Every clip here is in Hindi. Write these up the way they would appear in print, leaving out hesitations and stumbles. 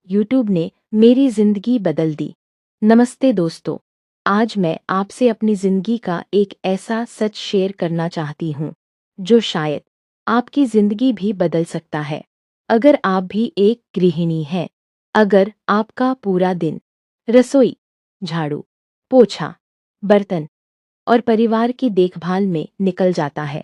यूट्यूब ने मेरी जिंदगी बदल दी। नमस्ते दोस्तों, आज मैं आपसे अपनी जिंदगी का एक ऐसा सच शेयर करना चाहती हूँ जो शायद आपकी जिंदगी भी बदल सकता है। अगर आप भी एक गृहिणी हैं, अगर आपका पूरा दिन रसोई, झाड़ू, पोछा, बर्तन और परिवार की देखभाल में निकल जाता है,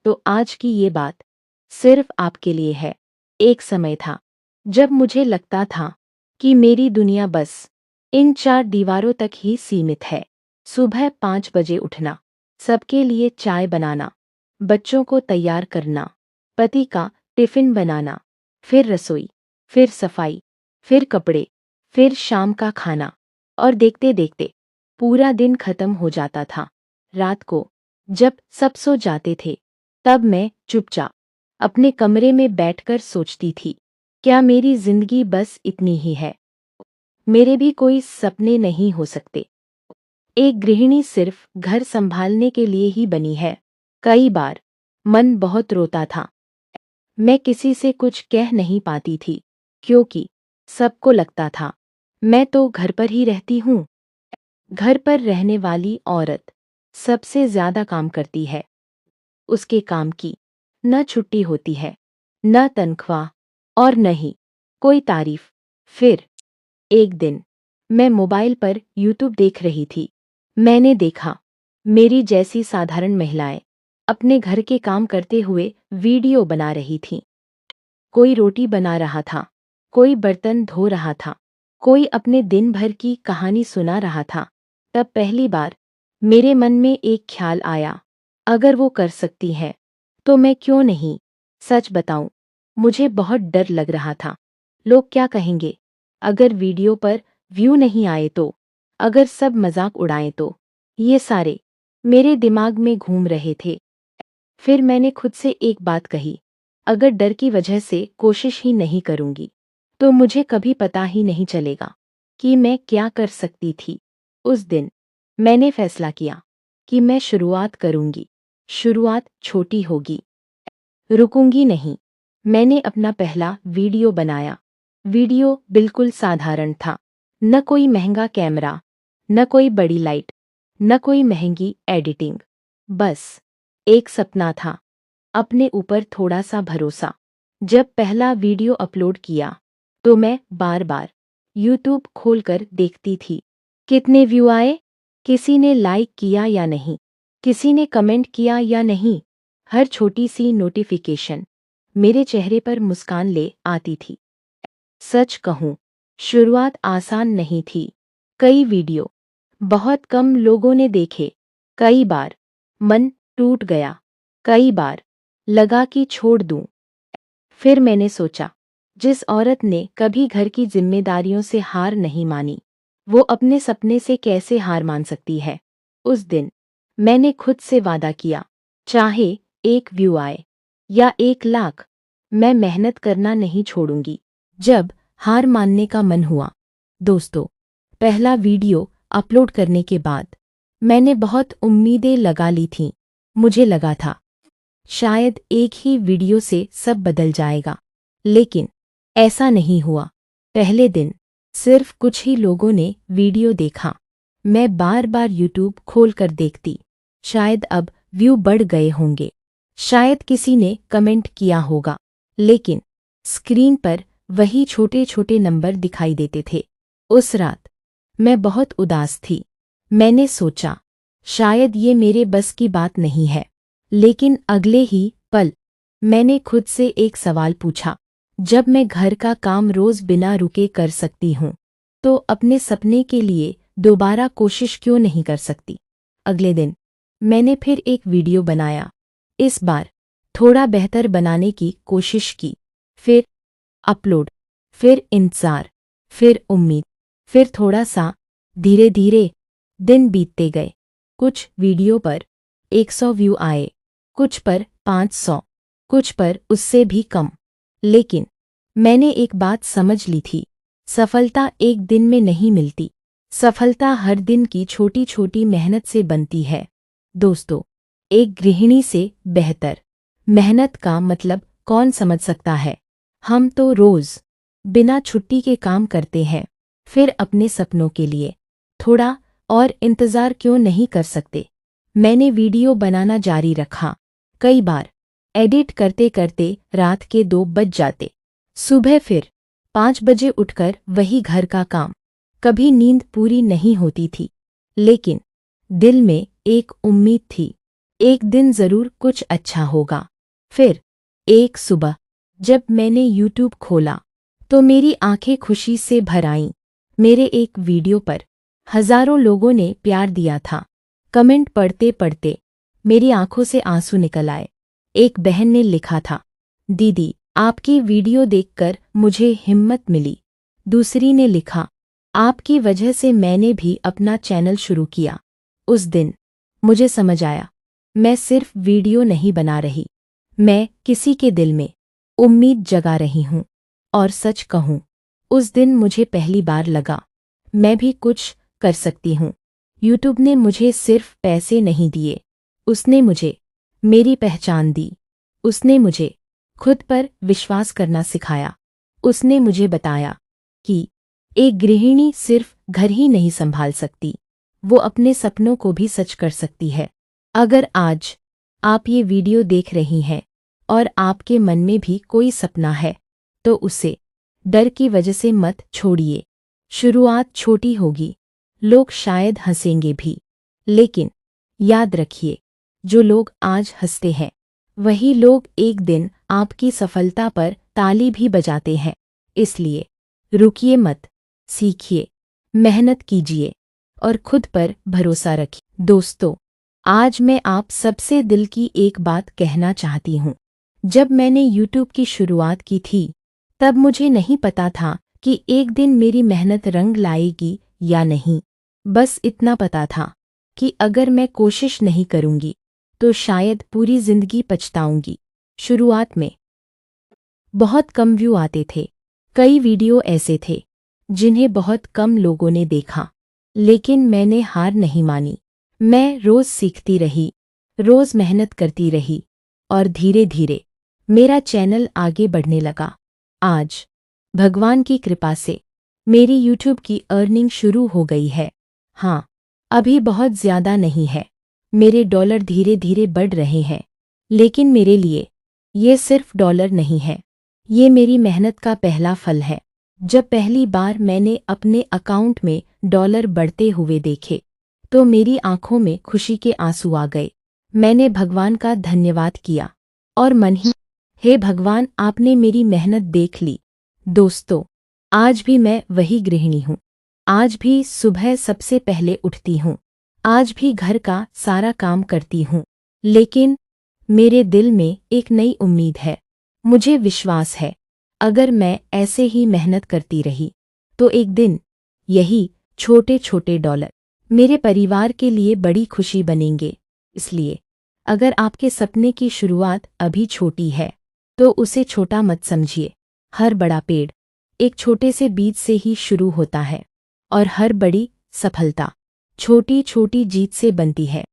तो आज की ये बात सिर्फ आपके लिए है। एक समय था जब मुझे लगता था कि मेरी दुनिया बस इन चार दीवारों तक ही सीमित है। सुबह 5 बजे उठना, सबके लिए चाय बनाना, बच्चों को तैयार करना, पति का टिफिन बनाना, फिर रसोई, फिर सफाई, फिर कपड़े, फिर शाम का खाना, और देखते देखते पूरा दिन खत्म हो जाता था। रात को जब सब सो जाते थे, तब मैं चुपचाप अपने कमरे में बैठकर सोचती थी, क्या मेरी जिंदगी बस इतनी ही है? मेरे भी कोई सपने नहीं हो सकते? एक गृहिणी सिर्फ घर संभालने के लिए ही बनी है। कई बार मन बहुत रोता था। मैं किसी से कुछ कह नहीं पाती थी, क्योंकि सबको लगता था मैं तो घर पर ही रहती हूँ। घर पर रहने वाली औरत सबसे ज्यादा काम करती है। उसके काम की न छुट्टी होती है, न तनख्वाह, और न ही कोई तारीफ। फिर एक दिन मैं मोबाइल पर यूट्यूब देख रही थी। मैंने देखा मेरी जैसी साधारण महिलाएं अपने घर के काम करते हुए वीडियो बना रही थीं। कोई रोटी बना रहा था, कोई बर्तन धो रहा था, कोई अपने दिन भर की कहानी सुना रहा था। तब पहली बार मेरे मन में एक ख्याल आया, अगर वो कर सकती है तो मैं क्यों नहीं? सच बताऊं, मुझे बहुत डर लग रहा था। लोग क्या कहेंगे? अगर वीडियो पर व्यू नहीं आए तो? अगर सब मजाक उड़ाएं तो? ये सारे मेरे दिमाग में घूम रहे थे। फिर मैंने खुद से एक बात कही, अगर डर की वजह से कोशिश ही नहीं करूंगी, तो मुझे कभी पता ही नहीं चलेगा कि मैं क्या कर सकती थी। उस दिन मैंने फैसला किया कि मैं शुरुआत करूंगी। शुरुआत छोटी होगी, रुकूंगी नहीं। मैंने अपना पहला वीडियो बनाया। वीडियो बिल्कुल साधारण था। न कोई महंगा कैमरा, न कोई बड़ी लाइट, न कोई महंगी एडिटिंग। बस एक सपना था, अपने ऊपर थोड़ा सा भरोसा। जब पहला वीडियो अपलोड किया, तो मैं बार बार यूट्यूब खोलकर देखती थी, कितने व्यू आए, किसी ने लाइक किया या नहीं, किसी ने कमेंट किया या नहीं। हर छोटी सी नोटिफिकेशन मेरे चेहरे पर मुस्कान ले आती थी। सच कहूं, शुरुआत आसान नहीं थी। कई वीडियो बहुत कम लोगों ने देखे। कई बार मन टूट गया। कई बार लगा कि छोड़ दूं। फिर मैंने सोचा, जिस औरत ने कभी घर की जिम्मेदारियों से हार नहीं मानी, वो अपने सपने से कैसे हार मान सकती है? उस दिन मैंने खुद से वादा किया, चाहे 1 व्यू आए या 1 लाख, मैं मेहनत करना नहीं छोड़ूंगी। जब हार मानने का मन हुआ, दोस्तों, पहला वीडियो अपलोड करने के बाद मैंने बहुत उम्मीदें लगा ली थीं। मुझे लगा था शायद एक ही वीडियो से सब बदल जाएगा, लेकिन ऐसा नहीं हुआ। पहले दिन सिर्फ कुछ ही लोगों ने वीडियो देखा। मैं बार बार यूट्यूब खोलकर देखती, शायद अब व्यू बढ़ गए होंगे, शायद किसी ने कमेंट किया होगा, लेकिन स्क्रीन पर वही छोटे छोटे नंबर दिखाई देते थे। उस रात मैं बहुत उदास थी। मैंने सोचा, शायद ये मेरे बस की बात नहीं है। लेकिन अगले ही पल मैंने खुद से एक सवाल पूछा, जब मैं घर का काम रोज बिना रुके कर सकती हूँ, तो अपने सपने के लिए दोबारा कोशिश क्यों नहीं कर सकती? अगले दिन मैंने फिर एक वीडियो बनाया। इस बार थोड़ा बेहतर बनाने की कोशिश की। फिर अपलोड, फिर इंतजार, फिर उम्मीद, फिर थोड़ा सा। धीरे धीरे दिन बीतते गए। कुछ वीडियो पर 100 व्यू आए, कुछ पर 500, कुछ पर उससे भी कम। लेकिन मैंने एक बात समझ ली थी, सफलता एक दिन में नहीं मिलती। सफलता हर दिन की छोटी छोटी मेहनत से बनती है। दोस्तों, एक गृहिणी से बेहतर मेहनत का मतलब कौन समझ सकता है? हम तो रोज बिना छुट्टी के काम करते हैं, फिर अपने सपनों के लिए थोड़ा और इंतज़ार क्यों नहीं कर सकते। मैंने वीडियो बनाना जारी रखा। कई बार एडिट करते करते रात के 2 बज जाते। सुबह फिर 5 बजे उठकर वही घर का काम। कभी नींद पूरी नहीं होती थी, लेकिन दिल में एक उम्मीद थी, एक दिन ज़रूर कुछ अच्छा होगा। फिर एक सुबह जब मैंने यूट्यूब खोला तो मेरी आंखें खुशी से भर आईं। मेरे एक वीडियो पर हज़ारों लोगों ने प्यार दिया था। कमेंट पढ़ते पढ़ते मेरी आंखों से आंसू निकल आए। एक बहन ने लिखा था, दीदी आपकी वीडियो देखकर मुझे हिम्मत मिली। दूसरी ने लिखा, आपकी वजह से मैंने भी अपना चैनल शुरू किया। उस दिन मुझे समझ आया, मैं सिर्फ वीडियो नहीं बना रही, मैं किसी के दिल में उम्मीद जगा रही हूँ। और सच कहूँ, उस दिन मुझे पहली बार लगा मैं भी कुछ कर सकती हूँ। यूट्यूब ने मुझे सिर्फ पैसे नहीं दिए, उसने मुझे मेरी पहचान दी। उसने मुझे खुद पर विश्वास करना सिखाया। उसने मुझे बताया कि एक गृहिणी सिर्फ घर ही नहीं संभाल सकती, वो अपने सपनों को भी सच कर सकती है। अगर आज आप ये वीडियो देख रही हैं और आपके मन में भी कोई सपना है, तो उसे डर की वजह से मत छोड़िए। शुरुआत छोटी होगी, लोग शायद हंसेंगे भी, लेकिन याद रखिए, जो लोग आज हंसते हैं वही लोग एक दिन आपकी सफलता पर ताली भी बजाते हैं। इसलिए रुकिए मत, सीखिए, मेहनत कीजिए और खुद पर भरोसा रखिए। दोस्तों, आज मैं आप सबसे दिल की एक बात कहना चाहती हूँ। जब मैंने यूट्यूब की शुरुआत की थी, तब मुझे नहीं पता था कि एक दिन मेरी मेहनत रंग लाएगी या नहीं। बस इतना पता था कि अगर मैं कोशिश नहीं करूँगी तो शायद पूरी जिंदगी पछताऊंगी। शुरुआत में बहुत कम व्यू आते थे। कई वीडियो ऐसे थे जिन्हें बहुत कम लोगों ने देखा, लेकिन मैंने हार नहीं मानी। मैं रोज सीखती रही, रोज मेहनत करती रही और धीरे धीरे मेरा चैनल आगे बढ़ने लगा। आज भगवान की कृपा से मेरी यूट्यूब की अर्निंग शुरू हो गई है। हाँ, अभी बहुत ज़्यादा नहीं है, मेरे डॉलर धीरे धीरे बढ़ रहे हैं, लेकिन मेरे लिए ये सिर्फ डॉलर नहीं है, ये मेरी मेहनत का पहला फल है। जब पहली बार मैंने अपने अकाउंट में डॉलर बढ़ते हुए देखे, तो मेरी आंखों में खुशी के आंसू आ गए। मैंने भगवान का धन्यवाद किया और मन ही, हे भगवान, आपने मेरी मेहनत देख ली। दोस्तों, आज भी मैं वही गृहिणी हूँ। आज भी सुबह सबसे पहले उठती हूँ, आज भी घर का सारा काम करती हूँ, लेकिन मेरे दिल में एक नई उम्मीद है। मुझे विश्वास है, अगर मैं ऐसे ही मेहनत करती रही, तो एक दिन यही छोटे छोटे डॉलर मेरे परिवार के लिए बड़ी खुशी बनेंगे। इसलिए अगर आपके सपने की शुरुआत अभी छोटी है, तो उसे छोटा मत समझिए। हर बड़ा पेड़ एक छोटे से बीज से ही शुरू होता है और हर बड़ी सफलता छोटी छोटी जीत से बनती है।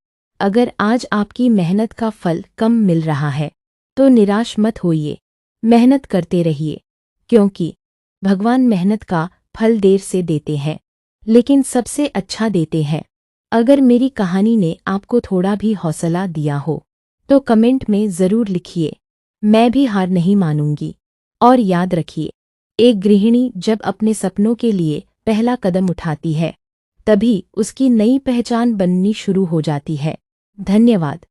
अगर आज आपकी मेहनत का फल कम मिल रहा है, तो निराश मत होइए, मेहनत करते रहिए, क्योंकि भगवान मेहनत का फल देर से देते हैं, लेकिन सबसे अच्छा देते हैं। अगर मेरी कहानी ने आपको थोड़ा भी हौसला दिया हो, तो कमेंट में ज़रूर लिखिए, मैं भी हार नहीं मानूंगी। और याद रखिए, एक गृहिणी जब अपने सपनों के लिए पहला कदम उठाती है, तभी उसकी नई पहचान बननी शुरू हो जाती है। धन्यवाद।